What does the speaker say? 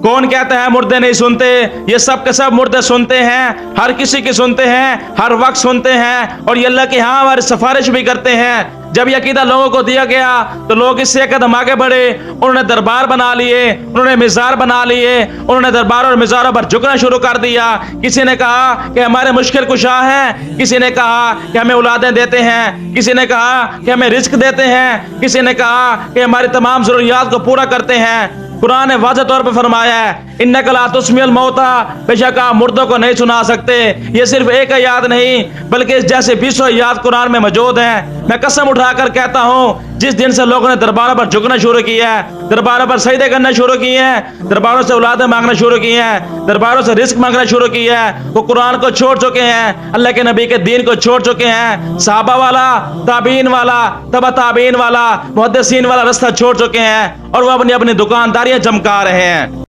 کون کہتا ہے مردے نہیں سنتے؟ یہ سب کے سب مردے سنتے ہیں، ہر کسی کی سنتے ہیں، ہر وقت سنتے ہیں، اور یہ اللہ کے ہاں ہماری سفارش بھی کرتے ہیں۔ جب یہ عقیدہ لوگوں کو دیا گیا تو لوگ اس سے ایک قدم آگے بڑھے، انہوں نے دربار بنا لیے، انہوں نے مزار بنا لیے، انہوں نے دربار اور مزاروں پر جھکنا شروع کر دیا۔ کسی نے کہا کہ ہمارے مشکل کشا ہیں، کسی نے کہا کہ ہمیں اولادیں دیتے ہیں، کسی نے کہا کہ ہمیں رزق دیتے ہیں، کسی نے کہا کہ ہماری تمام ضروریات کو پورا کرتے ہیں۔ قرآن نے واضح طور پہ فرمایا ہے انک لا تسمیع الموتیٰ، بے شک آپ مردوں کو نہیں سنا سکتے۔ یہ صرف ایک آیات نہیں بلکہ اس جیسے 20 آیات قرآن میں موجود ہیں۔ میں قسم اٹھا کر کہتا ہوں جس دن سے لوگوں نے درباروں پر جھکنا شروع کیا ہے، درباروں پر سجدے کرنا شروع کیے ہیں، درباروں سے اولادیں مانگنا شروع کی ہیں، درباروں سے رزق مانگنا شروع کیا ہے، وہ قرآن کو چھوڑ چکے ہیں، اللہ کے نبی کے دین کو چھوڑ چکے ہیں، صحابہ والا، تابعین والا، تبع تابعین والا، محدثین والا راستہ چھوڑ چکے ہیں، اور وہ اپنی اپنی دکانداریاں چمکا رہے ہیں۔